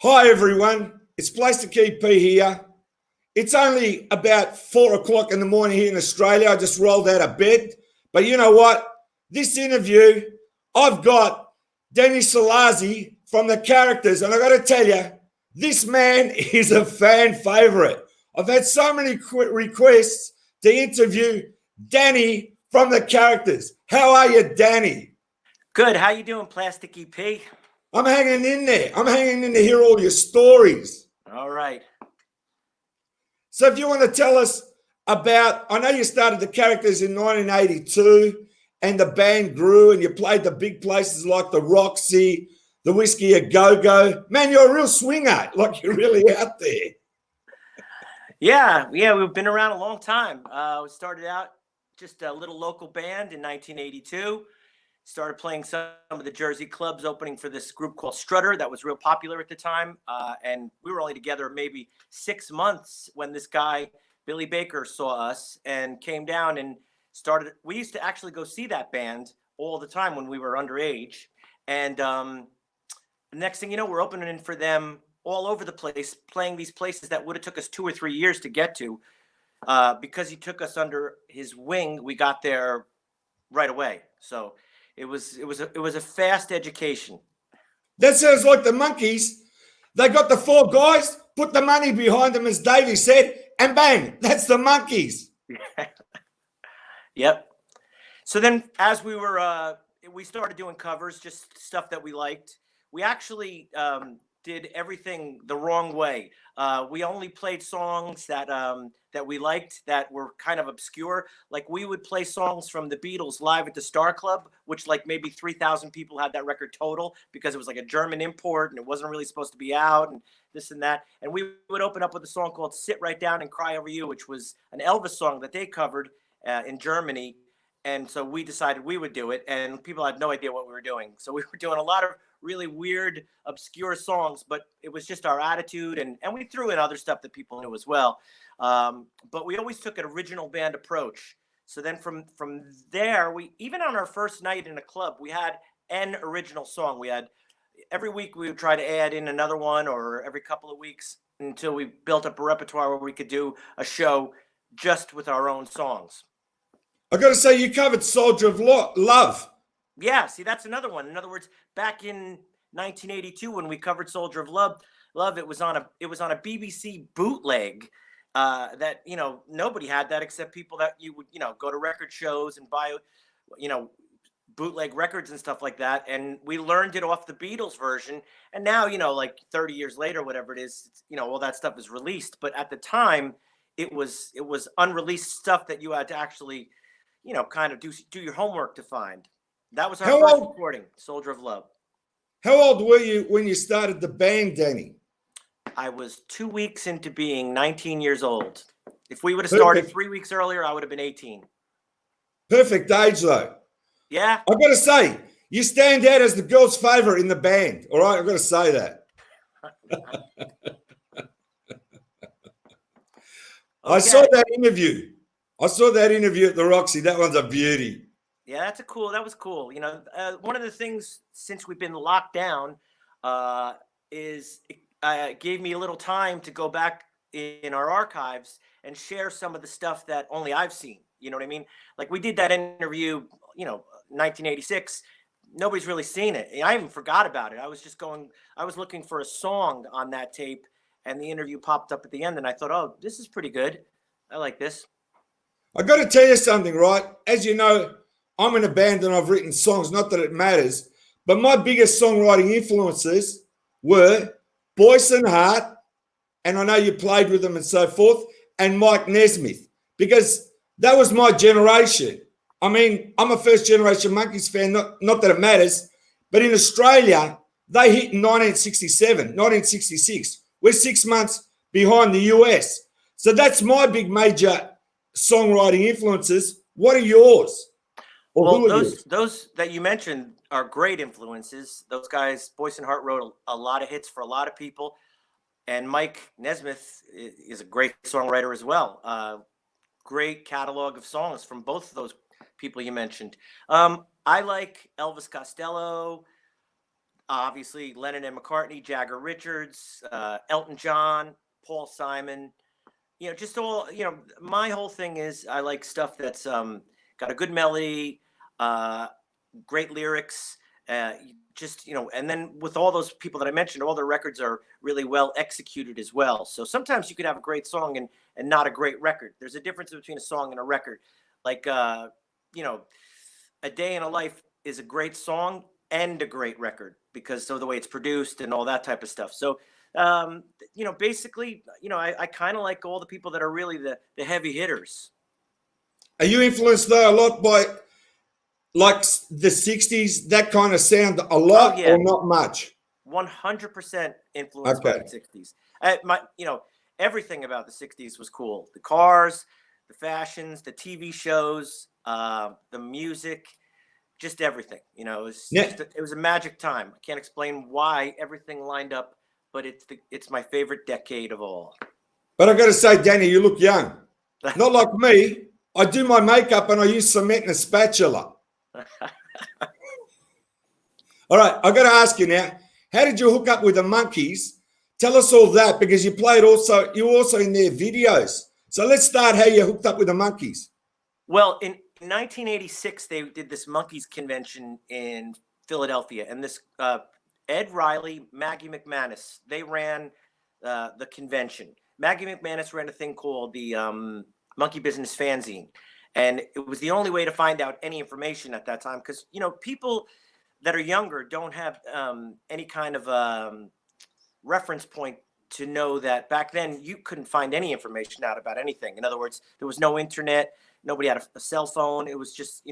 Hi everyone, it's Place to Keep P here. It's only about 4 o'clock in the morning here in Australia. I just rolled out of bed. But you know what? This interview, I've got Danny Solazzi from the characters, and I got to tell you, this man is a fan favourite. I've had so many requests to interview Danny from the characters. How are you, Danny? Good. How you doing, Plastic EP? I'm hanging in there. I'm hanging in to hear all your stories. All right. So if you want to tell us about, I know you started the characters in 1982 and the band grew and you played the big places like the Roxy, the Whiskey a Go-Go. Man, you're a real swinger, like you're really out there. Yeah, we've been around a long time. We started out just a little local band in 1982. Started playing some of the Jersey clubs, opening for this group called Strutter that was real popular at the time. And we were only together maybe 6 months when this guy, Billy Baker, saw us and came down and started. We used to actually go see that band all the time when we were underage. And the next thing you know, we're opening for them all over the place, playing these places that would have took us 2 or 3 years to get to. Because he took us under his wing, we got there right away. So it was a fast education. That sounds like the Monkeys. They got the 4 guys, put the money behind them, as Davey said, and bang, that's the Monkeys. Yep. So then, as we started doing covers, just stuff that we liked. We actually did everything the wrong way. We only played songs that we liked that were kind of obscure. Like we would play songs from the Beatles live at the Star Club, which like maybe 3,000 people had that record total because it was like a German import and it wasn't really supposed to be out and this and that. And we would open up with a song called "Sit Right Down and Cry Over You," which was an Elvis song that they covered in Germany. And so we decided we would do it, and people had no idea what we were doing. So we were doing a lot of really weird, obscure songs, but it was just our attitude, and we threw in other stuff that people knew as well. But we always took an original band approach. So then from there, we even on our first night in a club, we had an original song. We had every week we would try to add in another one, or every couple of weeks until we built up a repertoire where we could do a show just with our own songs. I got to say, you covered "Soldier of Love." Yeah, see, that's another one. In other words, back in 1982, when we covered "Soldier of Love," it was on a BBC bootleg that nobody had that except people that you would go to record shows and buy bootleg records and stuff like that. And we learned it off the Beatles version. And now like 30 years later, whatever it is, all that stuff is released. But at the time, it was unreleased stuff that you had to actually kind of do your homework to find. That was our first recording, "Soldier of Love." How old were you when you started the band, Danny? I was 2 weeks into being 19 years old. If we would have started 3 weeks earlier, I would have been 18. Perfect age, though. Yeah. I got to say, you stand out as the girl's favourite in the band. All right, I got to say that. Okay. I saw that interview at the Roxy. That one's a beauty. Yeah, that was cool. One of the things since we've been locked down is it gave me a little time to go back in our archives and share some of the stuff that only I've seen. You know what I mean? Like we did that interview, 1986. Nobody's really seen it. I even forgot about it. I was looking for a song on that tape, and the interview popped up at the end, and I thought, oh, this is pretty good. I like this. I got to tell you something, right? As you know, I'm in a band and I've written songs, not that it matters, but my biggest songwriting influences were Boyce and Hart, and I know you played with them and so forth, and Mike Nesmith, because that was my generation. I mean, I'm a first-generation Monkeys fan, not that it matters, but in Australia, they hit in 1967, 1966. We're 6 months behind the US. So that's my big major songwriting influences. What are yours? Well, those that you mentioned are great influences. Those guys, Boyce and Hart, wrote a lot of hits for a lot of people, and Mike Nesmith is a great songwriter as well. Great catalog of songs from both of those people you mentioned. I like Elvis Costello. obviously Lennon and McCartney, Jagger Richards, Elton John, Paul Simon. Just all, my whole thing is I like stuff that's got a good melody, uh, great lyrics, and then with all those people that I mentioned, all their records are really well executed as well. So sometimes you could have a great song and not a great record. There's a difference between a song and a record. Like, A Day in a Life is a great song and a great record because of the way it's produced and all that type of stuff. So, basically, I kind of like all the people that are really the heavy hitters. Are you influenced though a lot by like the 60s, that kind of sound a lot Oh, yeah. or not much? 100% influenced by Okay. the 60s. Everything about the 60s was cool. The cars, the fashions, the TV shows, the music, just everything. Yeah. It was a magic time. I can't explain why everything lined up, but it's my favorite decade of all. But I got to say, Danny, you look young. Not like me. I do my makeup and I use cement and a spatula. All right, I got to ask you now, how did you hook up with the Monkees? Tell us all that because you were also in their videos. So let's start how you hooked up with the Monkees. Well, in 1986, they did this Monkees convention in Philadelphia, and this Ed Riley, Maggie McManus, they ran the convention. Maggie McManus ran a thing called the Monkey Business Fanzine, and it was the only way to find out any information at that time because people that are younger don't have any kind of reference point to know that back then you couldn't find any information out about anything. In other words, there was no internet. Nobody had a cell phone. It was just,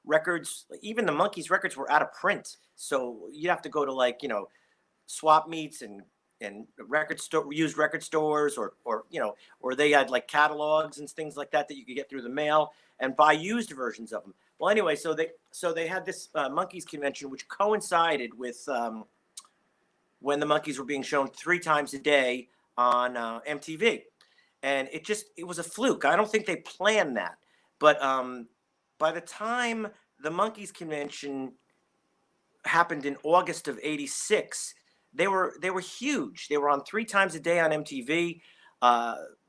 records. Even the Monkees records were out of print. So you'd have to go to swap meets and used record stores or they had like catalogs and things like that you could get through the mail and buy used versions of them. Well, anyway, so they had this Monkees convention, which coincided with when the Monkees were being shown 3 times a day on MTV. And it was a fluke. I don't think they planned that. But by the time the Monkees convention happened in August of '86, they were huge. They were on 3 times a day on MTV.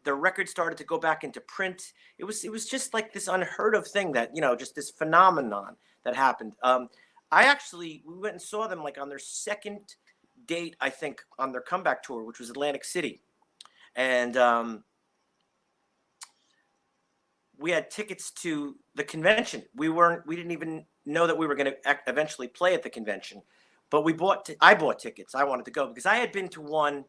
Their records started to go back into print. It was just like this unheard of thing that just this phenomenon that happened. We went and saw them like on their second date, I think, on their comeback tour, which was Atlantic City, and we had tickets to the convention. We didn't even know that we were going to eventually play at the convention, but I bought tickets. I wanted to go because I had been to one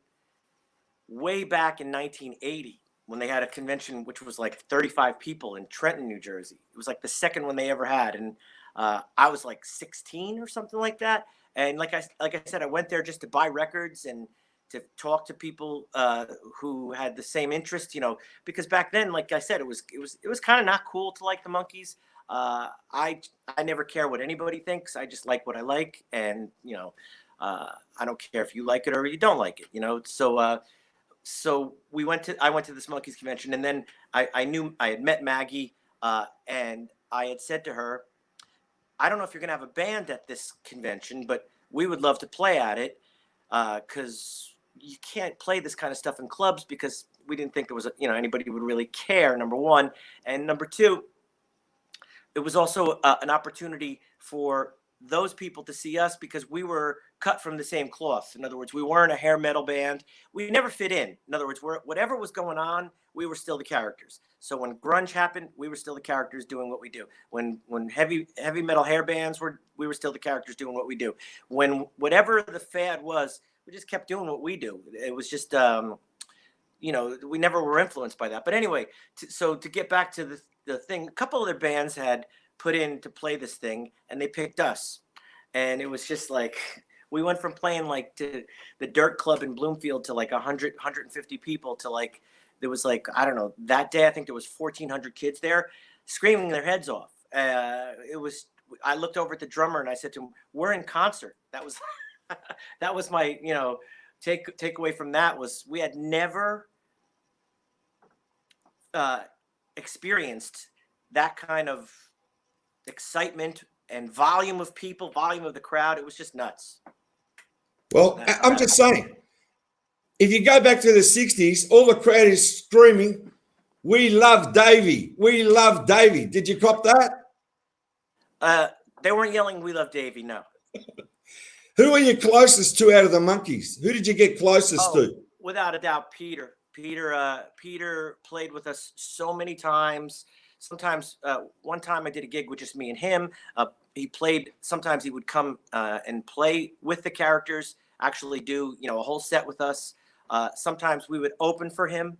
way back in 1980 when they had a convention, which was like 35 people in Trenton, New Jersey. It was like the second one they ever had. And I was like 16 or something like that. And like I said, I went there just to buy records and to talk to people who had the same interest, because back then, like I said, it was kind of not cool to like the Monkees. I never care what anybody thinks. I just like what I like, and I don't care if you like it or you don't like it. So I went to this Monkees convention, and then I knew I had met Maggie, and I had said to her, I don't know if you're gonna have a band at this convention, but we would love to play at it because you can't play this kind of stuff in clubs because we didn't think there was anybody would really care, number one. And number two, it was also an opportunity for those people to see us because we were cut from the same cloth. In other words, we weren't a hair metal band. We never fit in. In other words, whatever was going on, we were still the characters. So when grunge happened, we were still the characters doing what we do. When heavy metal hair bands we were still the characters doing what we do. When whatever the fad was, we just kept doing what we do. It was just, we never were influenced by that. But anyway, to get back to the thing, a couple of their bands had put in to play this thing, and they picked us. And it was just like, we went from playing like to the Dirt Club in Bloomfield to like 150 people to like, there was like, I don't know, that day I think there was 1,400 kids there screaming their heads off. I looked over at the drummer and I said to him, we're in concert. That was that was my takeaway from that was we had never experienced that kind of excitement and volume of people, volume of the crowd. It was just nuts. Well, I'm just saying, if you go back to the 60s, all the crowd is screaming, "We love Davey. We love Davey." Did you cop that? They weren't yelling, "We love Davey." No. Who are you closest to out of the Monkees? Who did you get closest to? Without a doubt, Peter. Peter played with us so many times. Sometimes, one time I did a gig with just me and him. He played. Sometimes he would come and play with the characters. Actually, do a whole set with us. Sometimes we would open for him.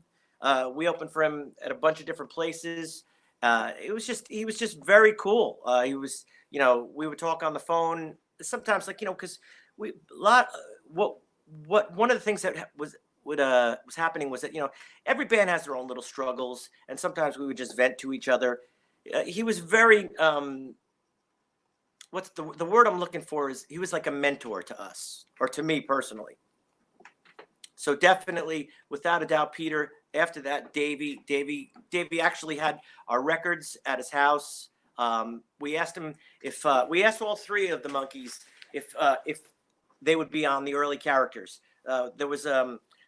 We opened for him at a bunch of different places. He was just very cool. He was, we would talk on the phone sometimes, because we a lot. What one of the things that was happening was that every band has their own little struggles, and sometimes we would just vent to each other. He was very what's the word I'm looking for is he was like a mentor to us, or to me personally. So definitely, without a doubt, Peter. After that, Davey actually had our records at his house. We asked him if we asked all three of the Monkees if they would be on the early characters. There was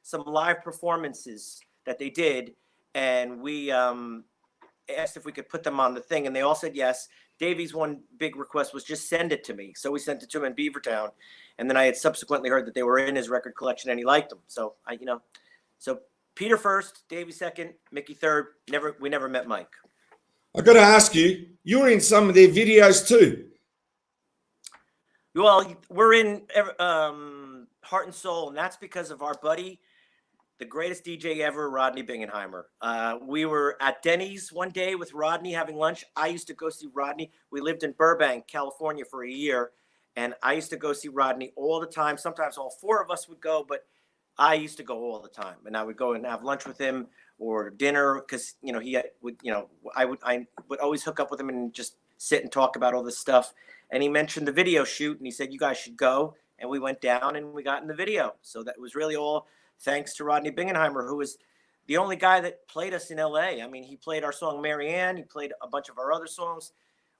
some live performances that they did, and we asked if we could put them on the thing, and they all said yes. Davey's one big request was just send it to me, so we sent it to him in Beavertown, and then I had subsequently heard that they were in his record collection and he liked them. So so Peter first, Davey second, Mickey third. We never met Mike. I got to ask you, you were in some of their videos too. Well, we're in Heart and Soul, and that's because of our buddy, the greatest DJ ever, Rodney Bingenheimer. We were at Denny's one day with Rodney having lunch. I used to go see Rodney. We lived in Burbank, California for a year, and I used to go see Rodney all the time. Sometimes all four of us would go, but I used to go all the time, and I would go and have lunch with him or dinner because he would I would always hook up with him and just sit and talk about all this stuff. And he mentioned the video shoot, and he said you guys should go, and we went down and we got in the video. So that was really all thanks to Rodney Bingenheimer, who was the only guy that played us in LA. I mean, he played our song Mary Ann. He played a bunch of our other songs.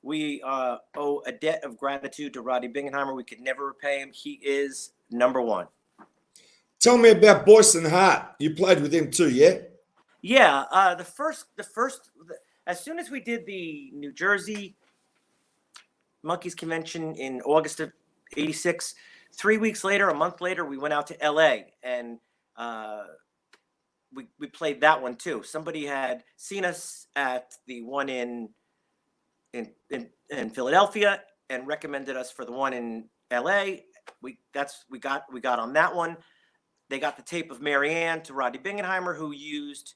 We owe a debt of gratitude to Rodney Bingenheimer. We could never repay him. He is number one. Tell me about Boyce and Hart. You played with him too, yeah? Yeah. The first, as soon as we did the New Jersey Monkees convention in August of '86, 3 weeks later, a month later, we went out to LA and we played that one too. Somebody had seen us at the one in Philadelphia and recommended us for the one in LA. We got on that one. They got the tape of Mary Ann to Rodney Bingenheimer, who used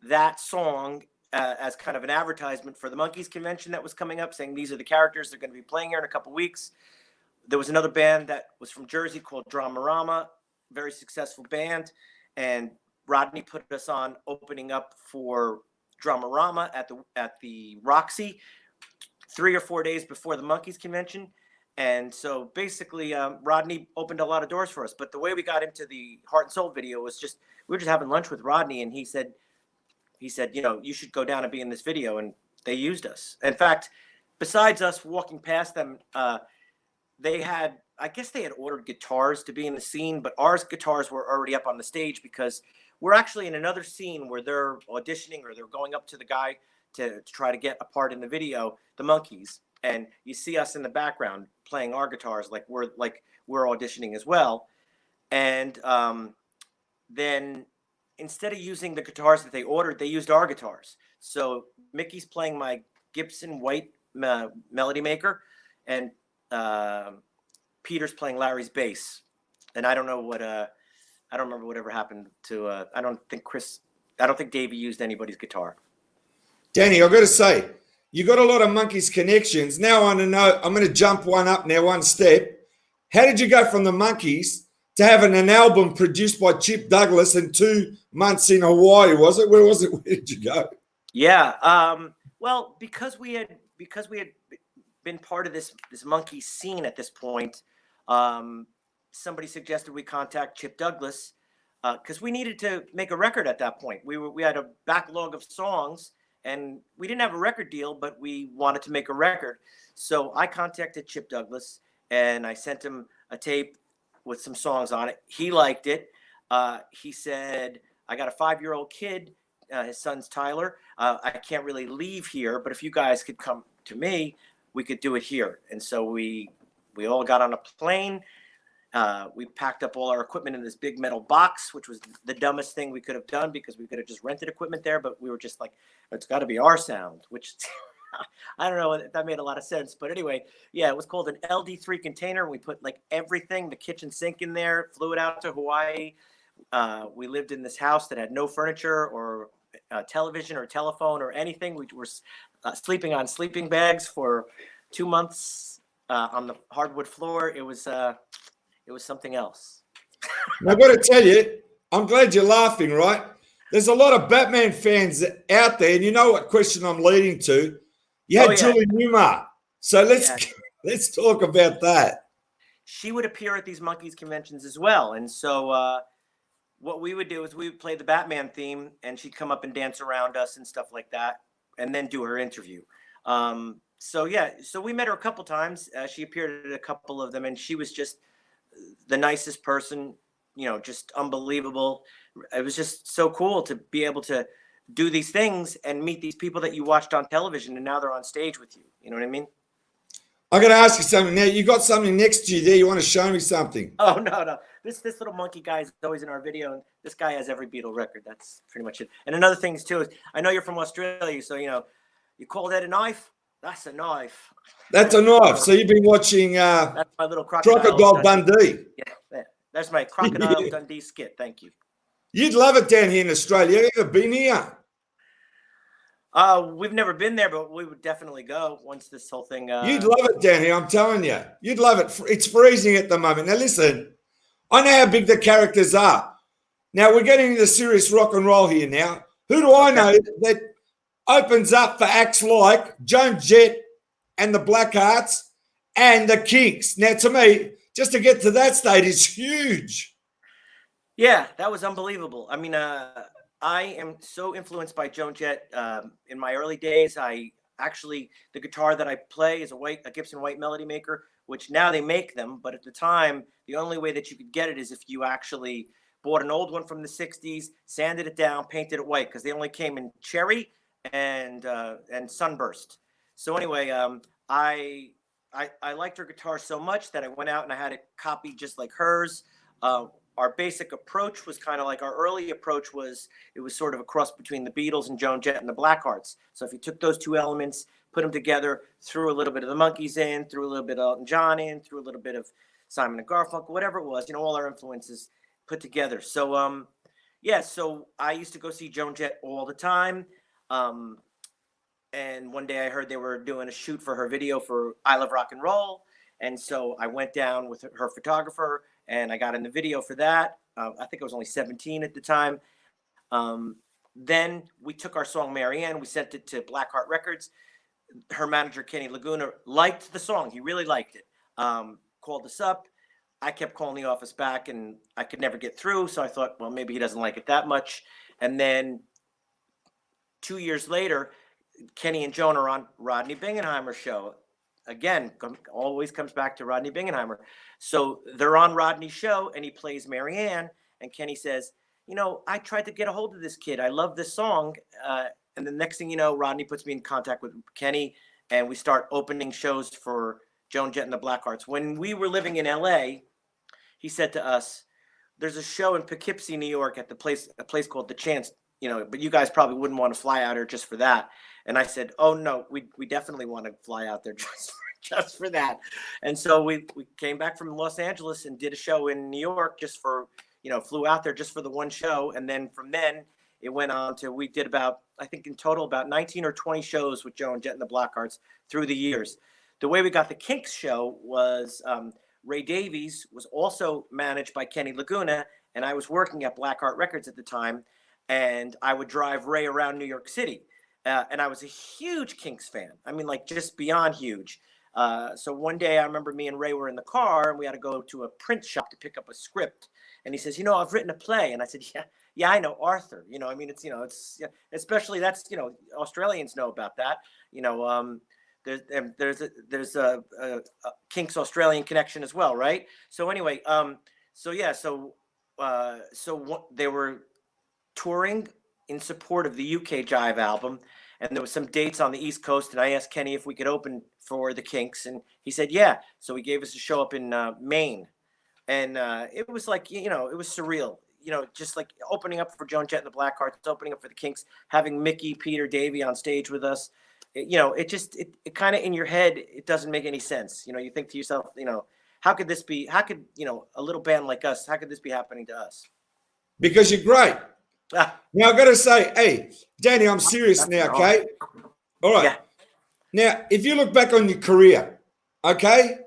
that song as kind of an advertisement for the Monkees convention that was coming up, saying these are the characters they're going to be playing here in a couple weeks. There was another band that was from Jersey called Dramarama, very successful band, and Rodney put us on opening up for Dramarama at the Roxy 3 or 4 days before the Monkees convention. And so basically, Rodney opened a lot of doors for us. But the way we got into the Heart and Soul video was just we were just having lunch with Rodney, and he said, you should go down and be in this video, and they used us. In fact, besides us walking past them, I guess they had ordered guitars to be in the scene, but our guitars were already up on the stage because we're actually in another scene where they're auditioning or they're going up to the guy to try to get a part in the video, the Monkees. And you see us in the background playing our guitars like we're auditioning as well. And then instead of using the guitars that they ordered, they used our guitars. So Mickey's playing my Gibson White Melody Maker, and Peter's playing Larry's bass. And I don't know what I don't remember whatever happened to I don't think Davey used anybody's guitar. Danny, I've got to say, you got a lot of Monkees connections. Now I want to know, I'm going to jump one step. How did you go from the Monkees to having an album produced by Chip Douglas in 2 months in Hawaii? Was it? Where was it? Where did you go? Yeah. Well, because we had been part of this Monkees scene at this point, somebody suggested we contact Chip Douglas because we needed to make a record at that point. We had a backlog of songs. And we didn't have a record deal, but we wanted to make a record. So I contacted Chip Douglas, and I sent him a tape with some songs on it. He liked it. He said, I got a 5-year-old kid. His son's Tyler. I can't really leave here, but if you guys could come to me, we could do it here. And so we all got on a plane. We packed up all our equipment in this big metal box, which was the dumbest thing we could have done because we could have just rented equipment there. But we were just like, it's got to be our sound, which I don't know if that made a lot of sense. But anyway, yeah, it was called an LD3 container. We put like everything, the kitchen sink in there, flew it out to Hawaii. We lived in this house that had no furniture or television or telephone or anything. We were sleeping on sleeping bags for 2 months on the hardwood floor. It was something else. I've got to tell you, I'm glad you're laughing, right? There's a lot of Batman fans out there, and you know what question I'm leading to. You had Julie Newmar. So let's talk about that. She would appear at these Monkees conventions as well. And so what we would do is we would play the Batman theme, and she'd come up and dance around us and stuff like that, and then do her interview. So we met her a couple times. She appeared at a couple of them, and she was just the nicest person, just unbelievable. It was just so cool to be able to do these things and meet these people that you watched on television, and now they're on stage with you. You know what I mean? I'm going to ask you something now. You got something next to you there. You want to show me something? Oh, no. This little monkey guy is always in our video, and this guy has every Beatle record. That's pretty much it. And another thing, too, is I know you're from Australia, so, you call that a knife? That's a knife. That's a knife. So you've been watching that's my little Crocodile Dundee. Yeah, that's my Crocodile Dundee skit. Thank you. You'd love it down here in Australia. Have you ever been here? We've never been there, but we would definitely go once this whole thing. You'd love it down here, I'm telling you. You'd love it. It's freezing at the moment. Now, listen, I know how big the characters are. Now, we're getting into serious rock and roll here now. Who do I know that opens up for acts like Joan Jett and the Blackhearts and the Kinks? Now, to me, just to get to that state is huge. Yeah, that was unbelievable. I mean, I am so influenced by Joan Jett. In my early days, the guitar that I play is a Gibson White Melody Maker, which now they make them. But at the time, the only way that you could get it is if you actually bought an old one from the 60s, sanded it down, painted it white, because they only came in cherry and sunburst. So anyway, I liked her guitar so much that I went out and I had it copied just like hers. Our basic approach was kind of like our early approach was, it was sort of a cross between the Beatles and Joan Jett and the Blackhearts. So if you took those two elements, put them together, threw a little bit of the Monkees in, threw a little bit of Elton John in, threw a little bit of Simon and Garfunkel, whatever it was, all our influences put together. So, so I used to go see Joan Jett all the time. And one day I heard they were doing a shoot for her video for I Love Rock and Roll. And so I went down with her photographer, and I got in the video for that. I think I was only 17 at the time. Then we took our song Marianne. We sent it to Blackheart Records. Her manager, Kenny Laguna, liked the song. He really liked it. Called us up. I kept calling the office back, and I could never get through. So I thought, well, maybe he doesn't like it that much. And then 2 years later, Kenny and Joan are on Rodney Bingenheimer's show. Again, always comes back to Rodney Bingenheimer. So they're on Rodney's show, and he plays Marianne, and Kenny says, I tried to get a hold of this kid. I love this song. And the next thing you know, Rodney puts me in contact with Kenny, and we start opening shows for Joan Jett and the Blackhearts. When we were living in L.A., he said to us, there's a show in Poughkeepsie, New York at a place called The Chance, but you guys probably wouldn't want to fly out here just for that. And I said, oh, no, we definitely want to fly out there just for that. And so we came back from Los Angeles and did a show in New York just for, flew out there just for the one show. And then from then it went on to, we did about, I think in total about 19 or 20 shows with Joan Jett and the Blackhearts through the years. The way we got the Kinks show was Ray Davies was also managed by Kenny Laguna, and I was working at Blackheart Records at the time, and I would drive Ray around New York City. And I was a huge Kinks fan. I mean, like just beyond huge. So one day I remember me and Ray were in the car, and we had to go to a print shop to pick up a script. And he says, I've written a play. And I said, yeah, I know Arthur. It's especially that's, Australians know about that. There's a Kinks Australian connection as well, right? So anyway, So yeah, they were touring in support of the UK Jive album, and there was some dates on the East Coast. And I asked Kenny if we could open for the Kinks, and he said yeah. So he gave us a show up in Maine, and it was like it was surreal. Just like opening up for Joan Jett and the Blackhearts, opening up for the Kinks, having Mickey, Peter, Davey on stage with us. It kind of in your head, it doesn't make any sense. You think to yourself, how could this be? How could a little band like us? How could this be happening to us? Because you're great. Now I got to say, hey, Danny, I'm serious now. Okay, all right. Yeah. Now, if you look back on your career, okay,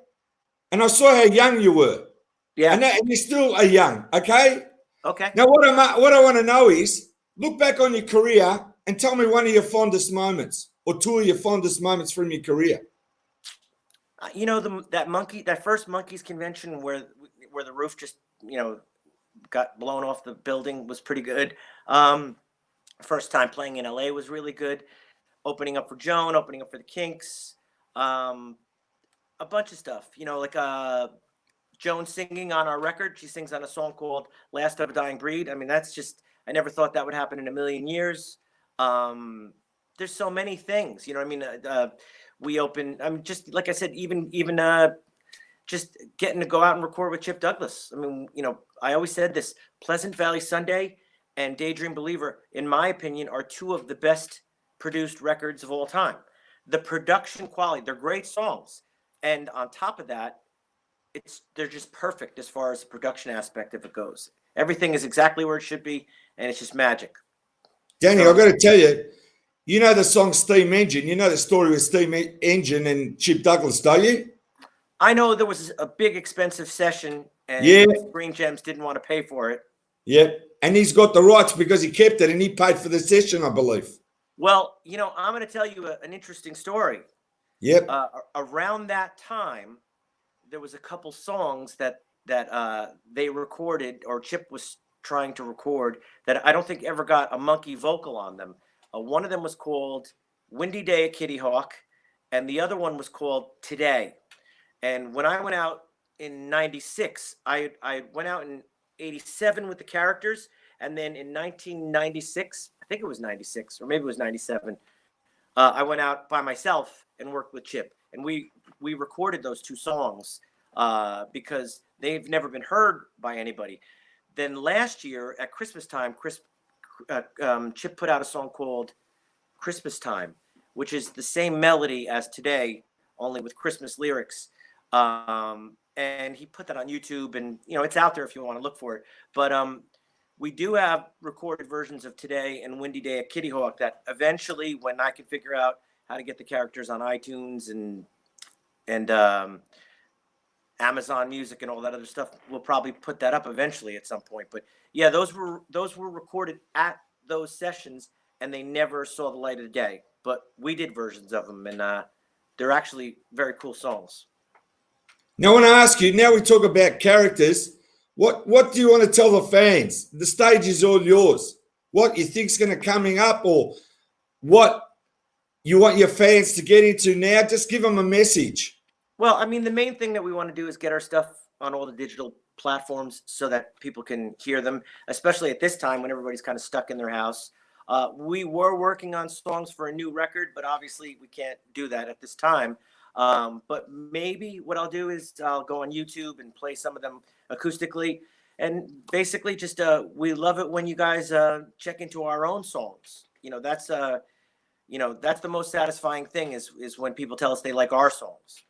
and I saw how young you were, Yeah, and you still are young, okay. okay. Now, what I want to know is, look back on your career and tell me one of your fondest moments, or two of your fondest moments from your career. That first Monkeys convention where the roof just got blown off the building was pretty good. First time playing in LA was really good. Opening up for Joan, opening up for the Kinks, a bunch of stuff. Joan singing on our record. She sings on a song called "Last of a Dying Breed." I mean, that's just, I never thought that would happen in a million years. There's so many things, we open. Just like I said, even just getting to go out and record with Chip Douglas. I mean, I always said this: Pleasant Valley Sunday and Daydream Believer, in my opinion, are two of the best produced records of all time. The production quality, they're great songs, and on top of that, they're just perfect as far as the production aspect of it goes. Everything is exactly where it should be, and it's just magic. Danny, I've got to tell you, the song Steam Engine. You know the story with Steam Engine and Chip Douglas, don't you? I know there was a big expensive session, and Green Gems didn't want to pay for it. Yeah, and he's got the rights because he kept it and he paid for the session, I believe. Well, I'm going to tell you an interesting story. Yep. Around that time, there was a couple songs that they recorded, or Chip was trying to record, that I don't think ever got a monkey vocal on them. One of them was called Windy Day at Kitty Hawk, and the other one was called Today. And when I went out in 96, I went out in 87 with the Characters, and then in 1996, I think it was 96, or maybe it was 97, I went out by myself and worked with Chip. And we recorded those two songs because they've never been heard by anybody. Then last year at Christmas time, Chip put out a song called Christmas Time, which is the same melody as Today, only with Christmas lyrics. And he put that on YouTube, and it's out there if you want to look for it. But we do have recorded versions of Today and Windy Day at Kitty Hawk that eventually, when I can figure out how to get the Characters on iTunes and Amazon Music and all that other stuff, we'll probably put that up eventually at some point. But yeah, those were recorded at those sessions, and they never saw the light of the day. But we did versions of them, and they're actually very cool songs. Now, I want to ask you, now we talk about Characters, what do you want to tell the fans? The stage is all yours. What you think's going to coming up, or what you want your fans to get into now? Just give them a message. Well, I mean, the main thing that we want to do is get our stuff on all the digital platforms so that people can hear them, especially at this time when everybody's kind of stuck in their house. We were working on songs for a new record, but obviously we can't do that at this time. But maybe what I'll do is I'll go on YouTube and play some of them acoustically. And basically just we love it when you guys check into our own songs. That's the most satisfying thing is when people tell us they like our songs.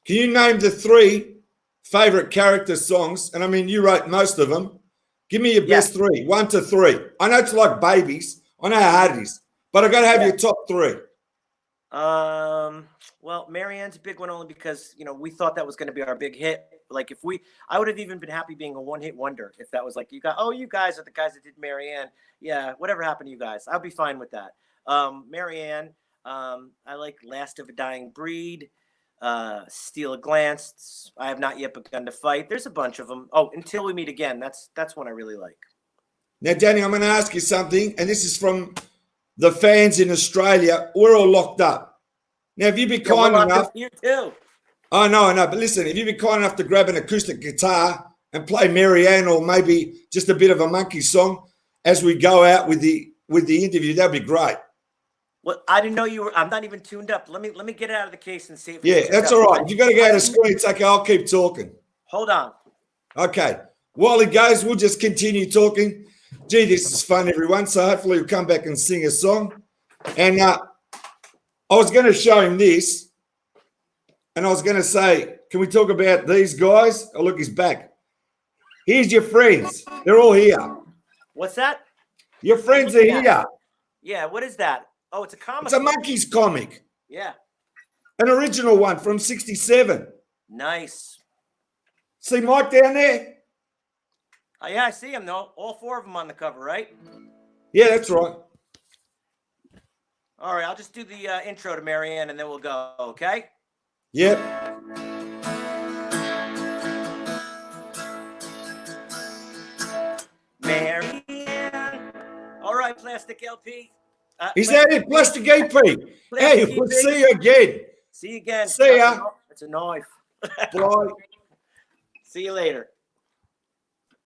Can you name the three favorite Character songs? And I mean, you wrote most of them. Give me your best three, 1 to 3. I know it's like babies. I know how hard it is, but I got to have your top 3. Well, Marianne's a big one only because, we thought that was going to be our big hit. Like I would have even been happy being a one-hit wonder if that was like, you guys are the guys that did Marianne. Yeah, whatever happened to you guys? I'll be fine with that. Marianne, I like Last of a Dying Breed, Steal a Glance, I Have Not Yet Begun to Fight. There's a bunch of them. Oh, Until We Meet Again. That's one I really like. Now, Danny, I'm going to ask you something, and this is from the fans in Australia. We're all locked up. Now, if you be kind enough, you too. I know, but listen, if you be kind enough to grab an acoustic guitar and play Marianne or maybe just a bit of a monkey song as we go out with the interview. That'd be great. Well, I didn't know you were. I'm not even tuned up. Let me get it out of the case and see if. Yeah, that's all right. If you got to go to screen, it's okay. I'll keep talking. Hold on. Okay. While he goes, we'll just continue talking. Gee, this is fun, everyone. So hopefully he'll come back and sing a song. And I was going to show him this, and I was going to say, can we talk about these guys? Oh, look, he's back. Here's your friends. They're all here. What's that? Your friends are here. Yeah, what is that? Oh, it's a comic. It's a Monkeys comic. Yeah. An original one from 67. Nice. See Mike down there? Oh, yeah, I see him, though. All 4 of them on the cover, right? Yeah, that's right. All right, I'll just do the intro to Marianne, and then we'll go, okay? Yep. Marianne. All right, Plastic LP. Is that it? Plastic EP. Hey, we'll see you again. See you again. See ya. It's a knife. Bye. See you later.